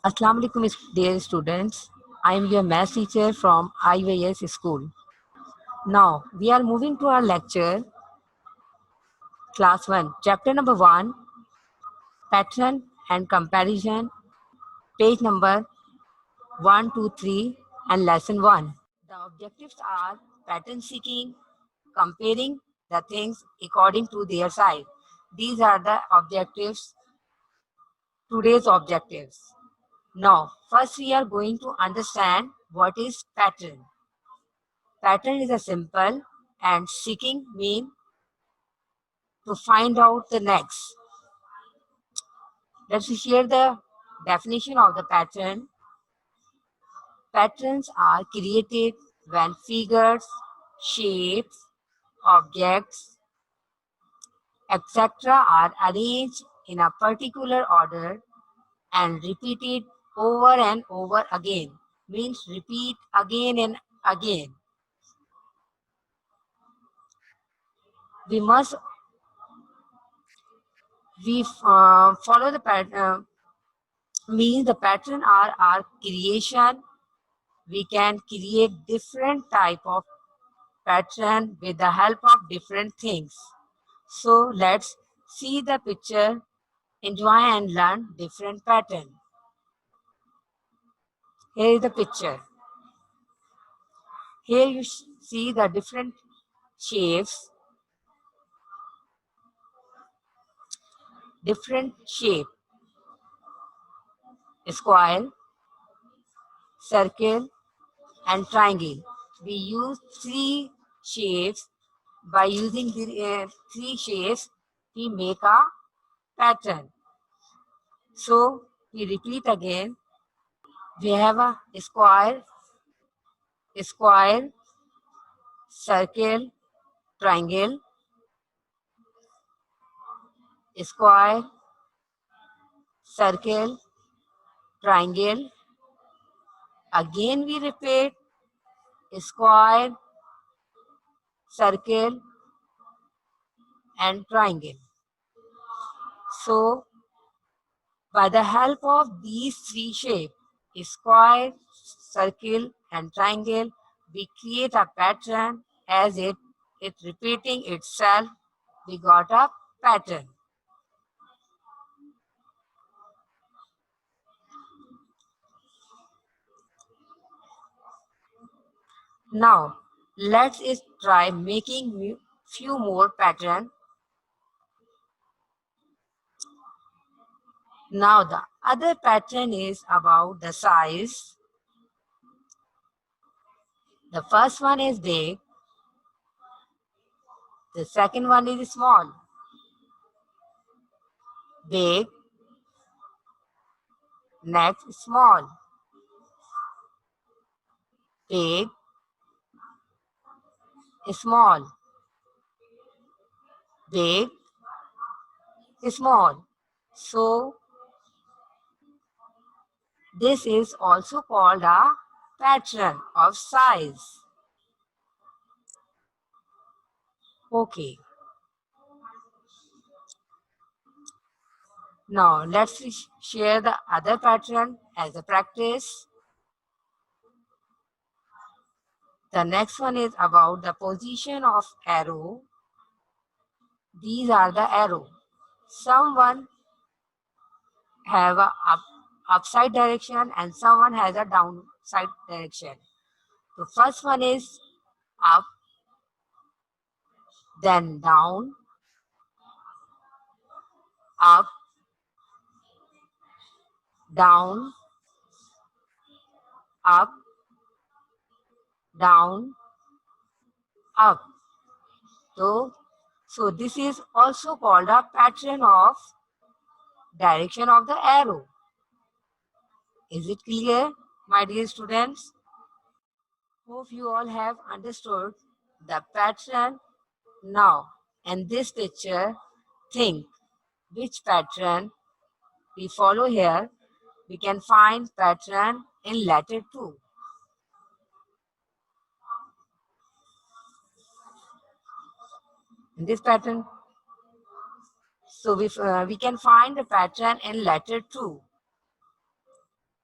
Assalamu alaikum, dear students. I am your math teacher from IYS school. Now, we are moving to our lecture, class 1, chapter number 1, pattern and comparison, page number 1, 2, 3, and lesson 1. The objectives are pattern seeking, comparing the things according to their size. These are the objectives, today's objectives. Now, first we are going to understand what is pattern. Pattern is a simple and seeking mean to find out the next. Let's hear the definition of the pattern. Patterns are created when figures, shapes, objects, etc. are arranged in a particular order and repeated over and over again. Means repeat again and again. We must follow the pattern. Means the pattern are our creation. We can create different type of pattern with the help of different things. So let's see the picture, enjoy and learn different pattern. Here is the picture. Here you see the different shapes, different shape, square, circle and triangle. We use three shapes. By using the three shapes, we make a pattern. So we repeat again. We have a square, circle, triangle, square, circle, triangle. Again we repeat square, circle and triangle. So by the help of these three shapes, square, circle and triangle, we create a pattern. As it repeating itself, we got a pattern. Now, let's try making few more pattern. Now, the other pattern is about the size. The first one is big. The second one is small. Big, next small. Big, small. Big, small. So, this is also called a pattern of size. Okay. Now, let's share the other pattern as a practice. The next one is about the position of arrow. These are the arrow. Someone have a upside direction and someone has a downside direction. The first one is up, then down, up, down, up, down, up. So this is also called a pattern of direction of the arrow. Is it clear, my dear students? Hope you all have understood the pattern. Now, in this picture, think which pattern we follow here. We can find pattern in letter 2. In this pattern, so we can find the pattern in letter 2.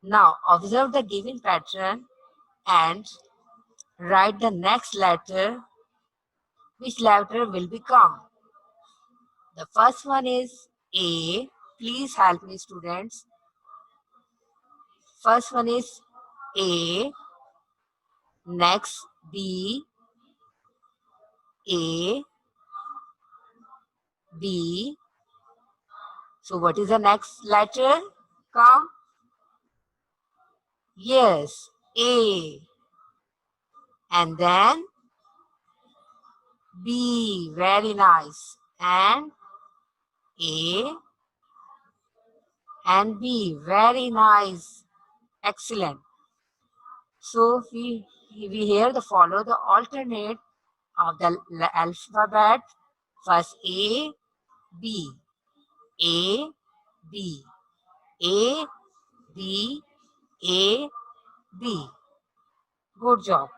Now observe the given pattern and write the next letter. Which letter will become? The first one is A. Please help me, students. First one is A. Next B. A. B. So what is the next letter? Come. Yes, A. And then B. Very nice. And A and B. Very nice. Excellent. So we here the follow the alternate of the alphabet. First A, B, A, B, A, B, A, B. Good job.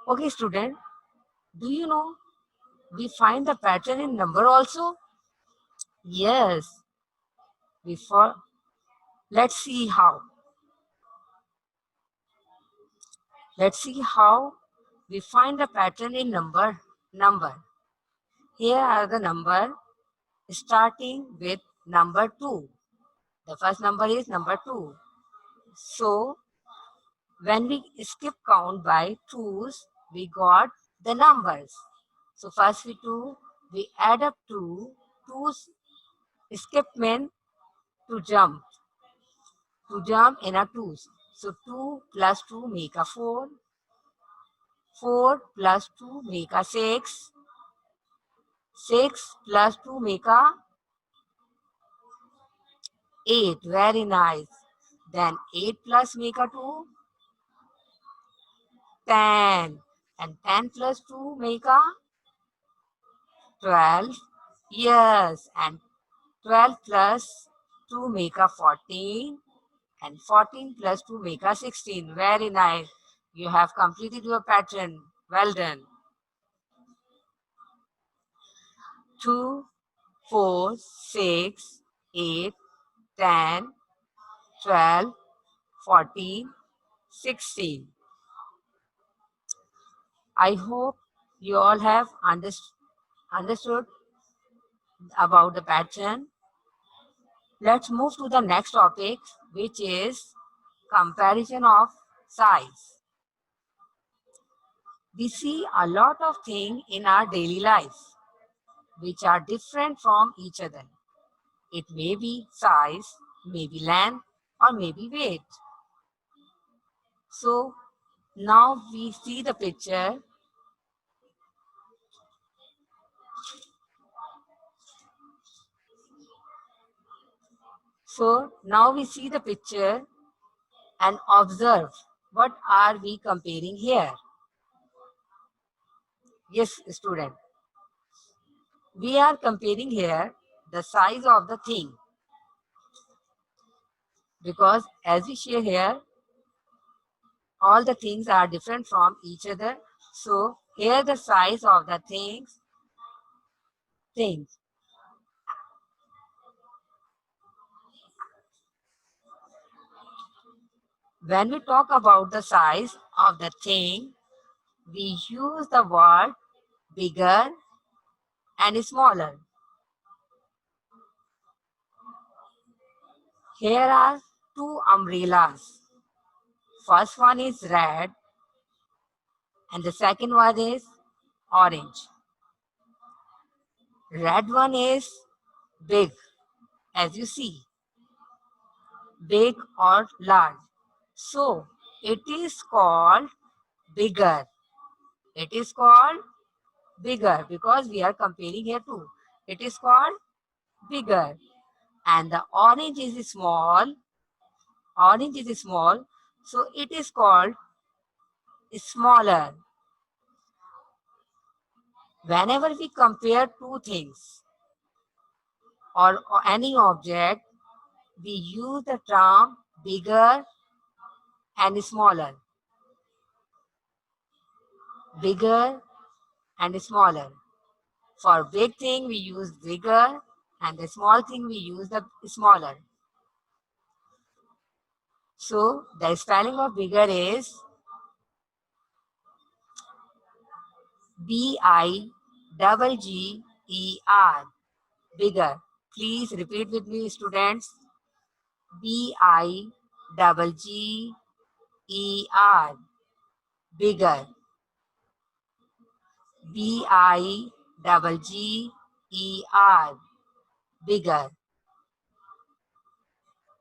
Okay, student. Do you know we find the pattern in number also? Yes. Before, let's see how. Let's see how we find the pattern in number. Here are the number starting with number 2. The first number is number 2. So when we skip count by 2's, we got the numbers. So first we add up 2. 2's skip mean to jump in a 2's. So 2 plus 2 make a 4. 4 plus 2 make a 6. 6 plus 2 make a 8. Very nice. Then 8 plus make a 2. 10. And 10 plus 2 make a 12. Yes. And 12 plus 2 make a 14. And 14 plus 2 make a 16. Very nice. You have completed your pattern. Well done. 2, 4, 6, 8, 10, 12, 14, 16. I hope you all have understood about the pattern. Let's move to the next topic, which is comparison of size. We see a lot of things in our daily life which are different from each other. It may be size, maybe length, or maybe weight. So now we see the picture. So now we see the picture and observe what are we comparing here. Yes, student. We are comparing here the size of the thing, because as we share here, all the things are different from each other. So here the size of the things. When we talk about the size of the thing, we use the word bigger and smaller. Here are two umbrellas. First one is red and the second one is orange. Red one is big, as you see, big or large. So it is called bigger. It is called bigger because we are comparing here too. It is called bigger. And the orange is small. Orange is small. So it is called smaller. Whenever we compare two things or any object, we use the term bigger and smaller. Bigger and smaller. For big thing, we use bigger, and the small thing, we use the smaller. So the spelling of bigger is Bigger. Bigger. Please repeat with me, students. Bigger. Bigger. Bigger. Bigger.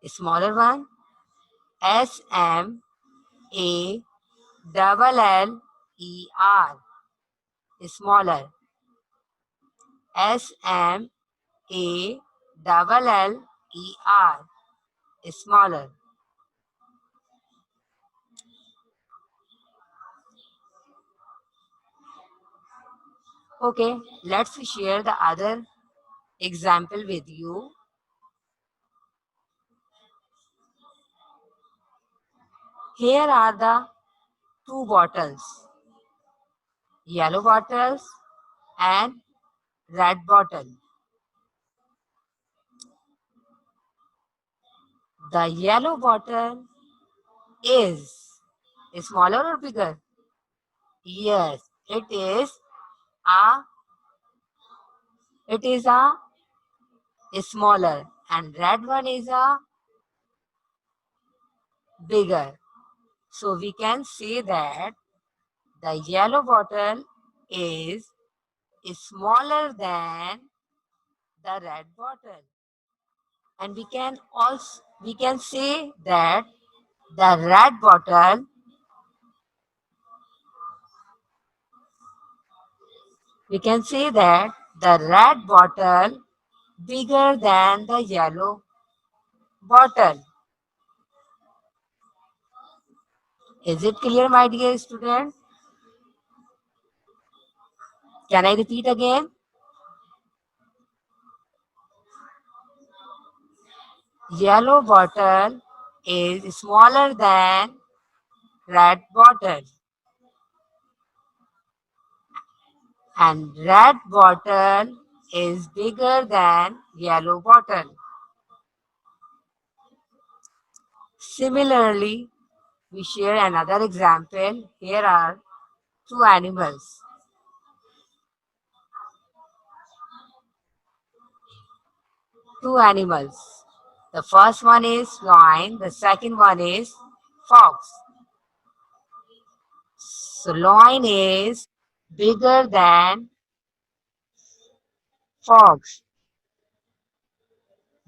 Smaller one. Smaller. Smaller. Smaller. Smaller. Okay, let's share the other example with you. Here are the two bottles, yellow bottles and red bottle. The yellow bottle is smaller or bigger? Yes, a it is a smaller, and red one is a bigger. So we can say that the yellow bottle is smaller than the red bottle. And we can say that the red bottle we can say that the red bottle bigger than the yellow bottle. Is it clear, my dear student? Can I repeat again? Yellow bottle is smaller than red bottle, and red bottle is bigger than yellow bottle. Similarly, we share another example. Here are two animals. Two animals. The first one is lion, the second one is fox. So lion is bigger than fox.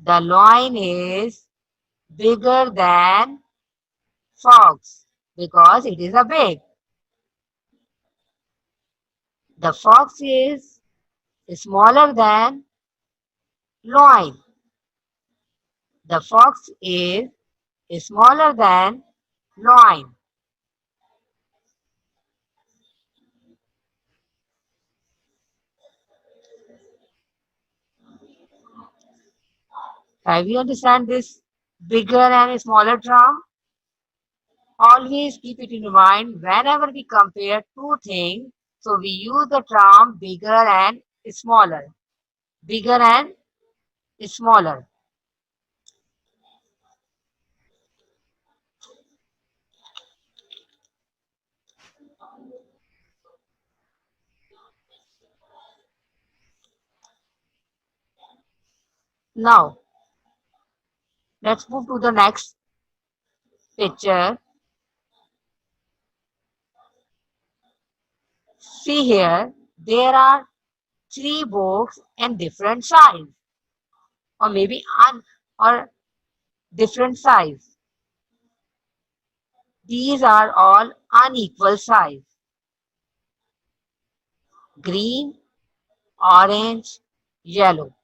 The lion is bigger than fox because it is a big. The fox is smaller than lion. The fox is smaller than lion. Have you understand this bigger and smaller term? Always keep it in mind whenever we compare two things. So we use the term bigger and smaller. Bigger and smaller. Now, let's move to the next picture. See here, there are three books in different size, or maybe or different size. These are all unequal size. Green, orange, yellow.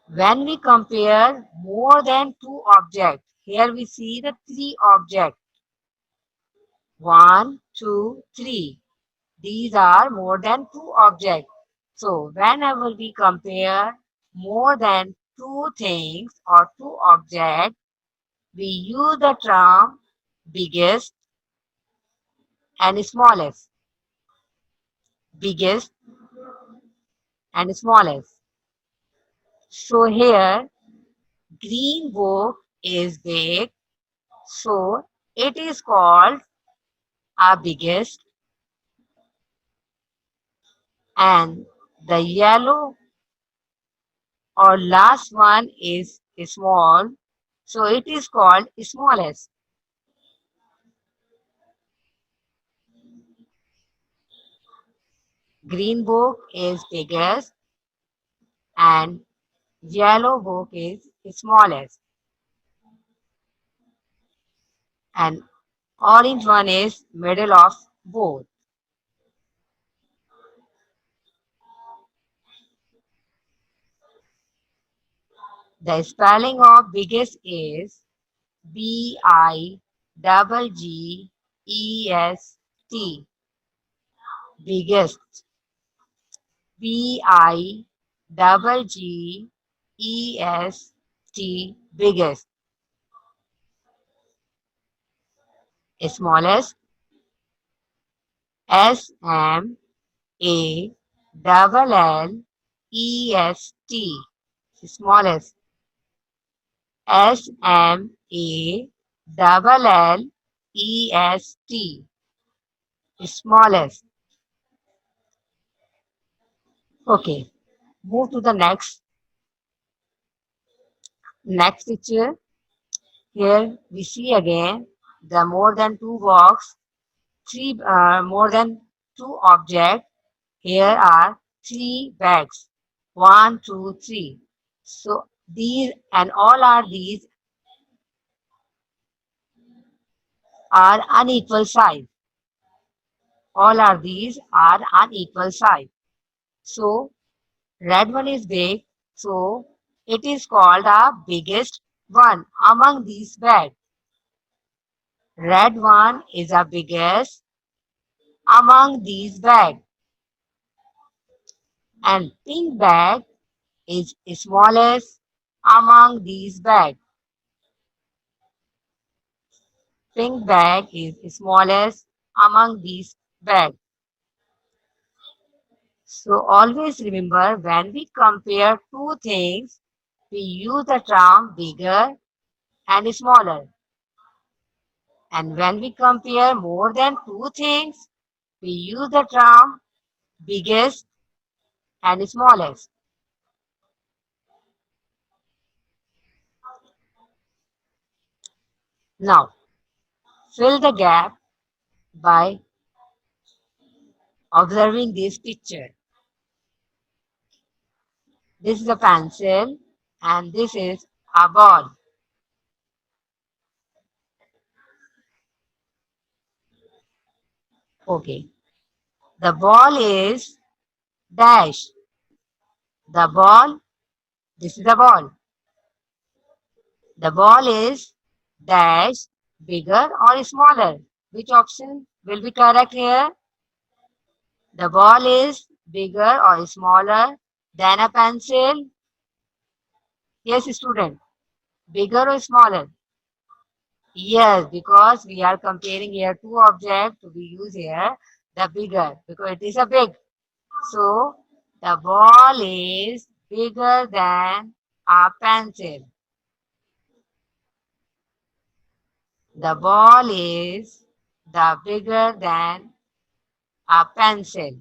When we compare more than two objects, here we see the three objects. One, two, three. These are more than two objects. So whenever we compare more than two things or two objects, we use the term biggest and smallest. Biggest and smallest. So here, green book is big, so it is called a biggest, and the yellow or last one is small, so it is called smallest. Green book is biggest and yellow book is smallest, and orange one is middle of both. The spelling of biggest is BIGGEST. Biggest. BIGGEST. Biggest. Smallest. SMALLEST. Smallest. SMALLEST. Smallest. Okay, move to the next picture. Here we see again the more than two box, three more than two object. Here are three bags. One, two, three. So these and all are these are unequal size. All are these are unequal size. So red one is big. So it is called the biggest one among these bags. Red one is the biggest among these bags, and pink bag is smallest among these bags. Pink bag is smallest among these bags. So always remember, when we compare two things, we use the term bigger and smaller. And when we compare more than two things, we use the term biggest and smallest. Now, fill the gap by observing this picture. This is a pencil and this is a ball. Okay. The ball is dash. The ball, this is the ball. The ball is dash bigger or smaller. Which option will be correct here? The ball is bigger or smaller than a pencil? Yes, student. Bigger or smaller? Yes, because we are comparing here two objects, we use here the bigger because it is a big. So the ball is bigger than a pencil. The ball is the bigger than a pencil.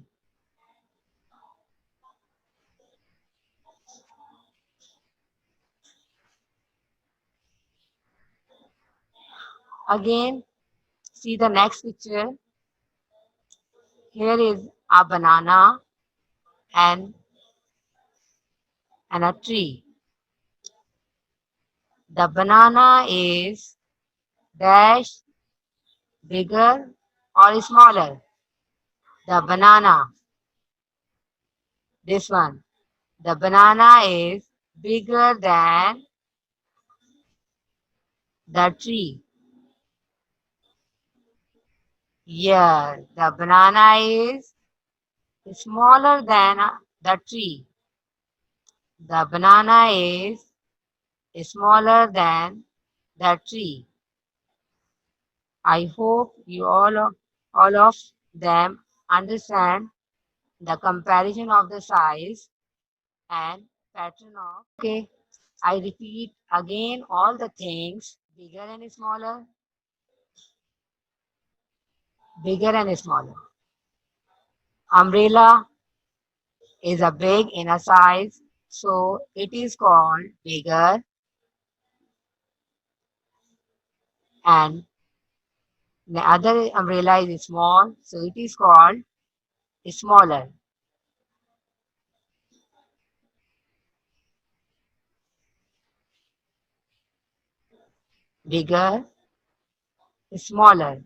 Again, see the next picture. Here is a banana and, and a tree. The banana is dash bigger or smaller. The banana, this one. The banana is bigger than the tree. Yeah, the banana is smaller than the tree. The banana is smaller than the tree. I hope you all of them understand the comparison of the size and pattern of. Okay, I repeat again all the things, bigger and smaller, bigger and smaller. Umbrella is a big in a size, so it is called bigger, and the other umbrella is small, so it is called smaller. Bigger, smaller.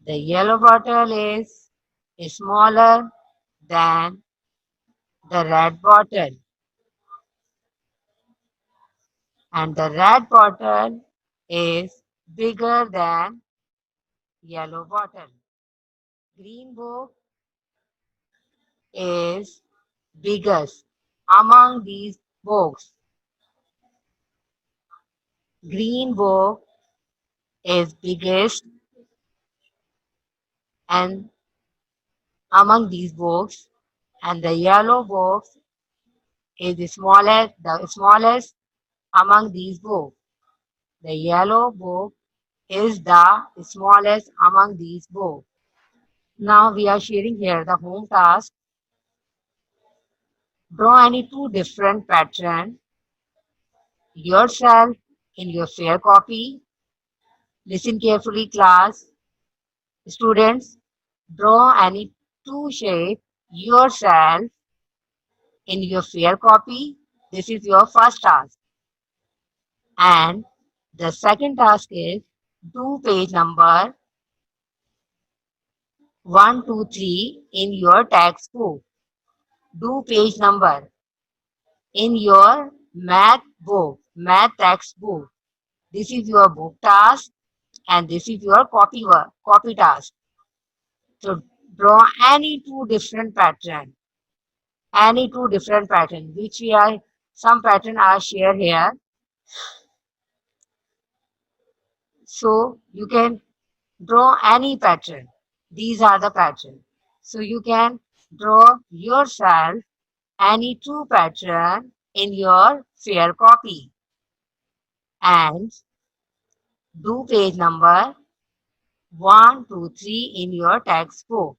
The yellow bottle is smaller than the red bottle, and the red bottle is bigger than yellow bottle. Green book is biggest among these books. Green book is biggest and among these books, and the yellow book is the smallest among these books. The yellow book is the smallest among these books. Now we are sharing here the home task. Draw any two different pattern yourself in your fair copy. Listen carefully, class. Students, draw any two shape yourself in your fair copy. This is your first task. And the second task is do page number 1, 2, 3 in your textbook. Do page number in your math textbook. This is your book task and this is your copy task. So draw any two different pattern, which we are, some pattern are shared here. So you can draw any pattern. These are the pattern. So you can draw yourself any two pattern in your fair copy and do page number 1, 2, 3 in your textbook.